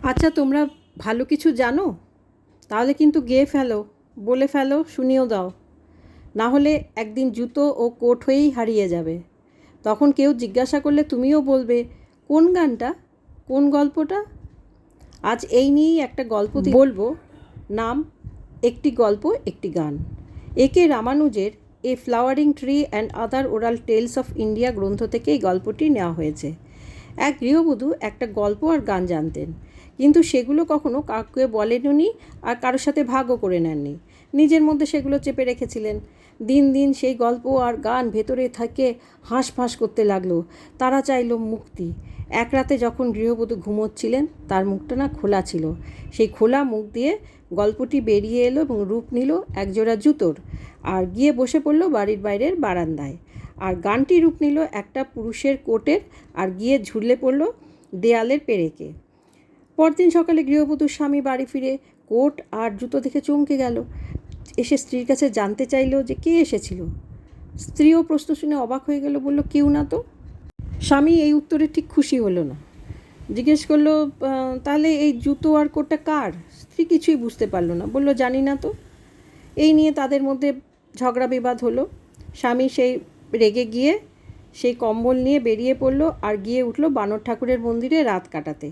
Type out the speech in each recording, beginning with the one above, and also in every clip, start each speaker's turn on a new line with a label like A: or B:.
A: আচ্ছা, তোমরা ভালো কিছু জানো? তাহলে কিন্তু গেয়ে ফেলো, বলে ফেলো, শুনিয়েও দাও। না হলে একদিন জুতো ও কোট হয়েই হারিয়ে যাবে। তখন কেউ জিজ্ঞাসা করলে তুমিও বলবে, কোন গানটা, কোন গল্পটা? আজ এই নিয়েই একটা গল্প বলবো। নাম একটি গল্প একটি গান। একে রামানুজের A flowering tree and other oral tales of India গ্রন্থ থেকে এই গল্পটি নেওয়া হয়েছে। এক গৃহবধূ একটা গল্প আর গান জানতেন, কিন্তু সেগুলো কখনো কাউকে বলেননি আর কারোর সাথে ভাগও করে নেননি। নিজের মধ্যে সেগুলো চেপে রেখেছিলেন। দিন দিন সেই গল্প আর গান ভেতরে থেকে হাঁসফাঁস করতে লাগলো। তারা চাইল মুক্তি। এক রাতে যখন গৃহবধূ ঘুমোচ্ছিলেন, তার মুখটা না খোলা ছিল। সেই খোলা মুখ দিয়ে গল্পটি বেরিয়ে এলো এবং রূপ নিল একজোড়া জুতোর, আর গিয়ে বসে পড়ল বাড়ির বাইরের বারান্দায়। আর গানটি রূপ নিল একটা পুরুষের কোটের, আর গিয়ে ঝুলে পড়ল দেয়ালের পেরেকে। পরদিন সকালে গৃহবধূর স্বামী বাড়ি ফিরে কোট আর জুতো দেখে চমকে গেল। এসে স্ত্রীর কাছে জানতে চাইল যে কে এসেছিল। স্ত্রীও প্রশ্ন শুনে অবাক হয়ে গেল, বলল, কেউ না তো। স্বামী এই উত্তরে ঠিক খুশি হলো না। জিজ্ঞেস করলো, তাহলে এই জুতো আর কোটটা কার? স্ত্রী কিছুই বুঝতে পারলো না, বলল, জানি না তো। এই নিয়ে তাদের মধ্যে ঝগড়া বিবাদ হলো। স্বামী সেই রেগে গিয়ে সেই কম্বল নিয়ে বেরিয়ে পড়ল আর গিয়ে উঠল বানর ঠাকুরের মন্দিরে রাত কাটাতে।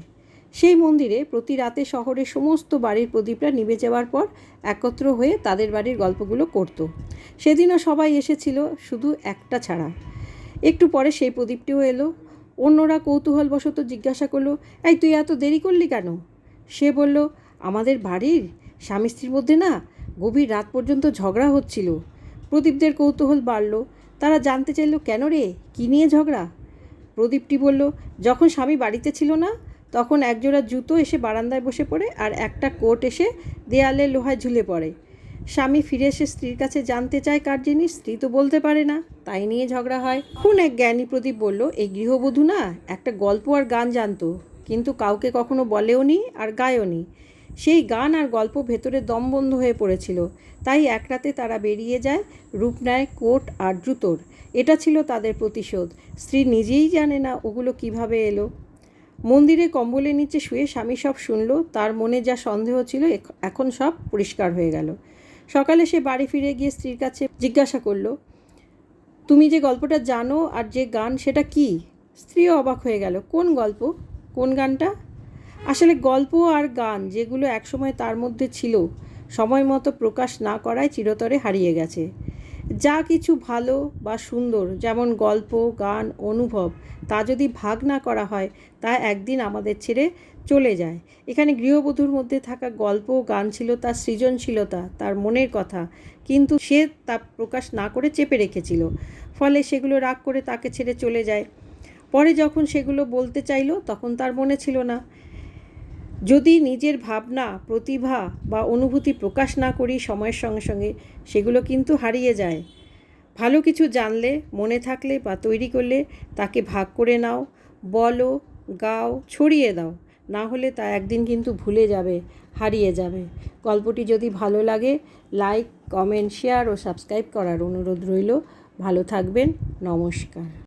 A: সেই মন্দিরে প্রতি রাতে শহরের সমস্ত বাড়ির প্রদীপরা নিভে যাওয়ার পর একত্র হয়ে তাদের বাড়ির গল্পগুলো করত। সেদিনও সবাই এসেছিল, শুধু একটা ছাড়া। একটু পরে সেই প্রদীপটিও এলো। অন্যরা কৌতূহলবশত জিজ্ঞাসা করলো, এই তুই এত দেরি করলি কেন? সে বলল, আমাদের বাড়ির স্বামী স্ত্রীর মধ্যে না গভীর রাত পর্যন্ত ঝগড়া হচ্ছিল। প্রদীপদের কৌতূহল বাড়ল। তারা জানতে চাইল, কেন রে, কী নিয়ে ঝগড়া? প্রদীপটি বলল, যখন স্বামী বাড়িতে ছিল না, তখন একজোড়া জুতো এসে বারান্দায় বসে পড়ে আর একটা কোট এসে দেয়ালের লোহায় ঝুলে পড়ে। স্বামী ফিরে এসে স্ত্রীর কাছে জানতে চায় কার জিনিস, স্ত্রী তো বলতে পারে না, তাই নিয়ে ঝগড়া হয়। এখন এক জ্ঞানী প্রদীপ বলল, এই গৃহবধূ না একটা গল্প আর গান জানতো, কিন্তু কাউকে কখনো বলেও নি আর গায়ও নি। সেই গান আর গল্প ভেতরে দমবন্ধ হয়ে পড়েছিল, তাই এক রাতে তারা বেরিয়ে যায়, রূপ নেয় কোট আর জুতোর। এটা ছিল তাদের প্রতিশোধ। স্ত্রী নিজেই জানে না ওগুলো কিভাবে এলো। মন্দিরে কম্বলের নিচে শুয়ে স্বামী সব শুনল। তার মনে যা সন্দেহ ছিল এখন সব পরিষ্কার হয়ে গেল। সকালে সে বাড়ি ফিরে গিয়ে স্ত্রীর কাছে জিজ্ঞাসা করল, তুমি যে গল্পটা জানো আর যে গান, সেটা কি? স্ত্রীও অবাক হয়ে গেল, কোন গল্প, কোন গানটা? আসলে গল্প আর গান যেগুলো একসময় তার মধ্যে ছিল, সময় মতো প্রকাশ না করায় চিরতরে হারিয়ে গেছে। যা কিছু ভালো বা সুন্দর, যেমন গল্প, গান, অনুভব, তা যদি ভাগ না করা হয়, তা একদিন আমাদের ছেড়ে চলে যায়। এখানে গৃহবধূর মধ্যে থাকা গল্প, গান ছিল তার সৃজনশীলতা, তার মনের কথা, কিন্তু সে তা প্রকাশ না করে চেপে রেখেছিল। ফলে সেগুলো রাগ করে তাকে ছেড়ে চলে যায়। পরে যখন সেগুলো বলতে চাইল, তখন তার মনে ছিল না। যদি নিজের ভাবনা, প্রতিভা বা অনুভূতি প্রকাশ না করি সময়ের সঙ্গে সঙ্গে, সেগুলো কিন্তু হারিয়ে যায়। ভালো কিছু জানলে, মনে থাকলে বা তৈরি করলে তাকে ভাগ করে নাও, বলো, গাও, ছড়িয়ে দাও। না হলে তা একদিন কিন্তু ভুলে যাবে, হারিয়ে যাবে। গল্পটি যদি ভালো লাগে, লাইক, কমেন্ট, শেয়ার ও সাবস্ক্রাইব করার অনুরোধ রইল। ভালো থাকবেন। নমস্কার।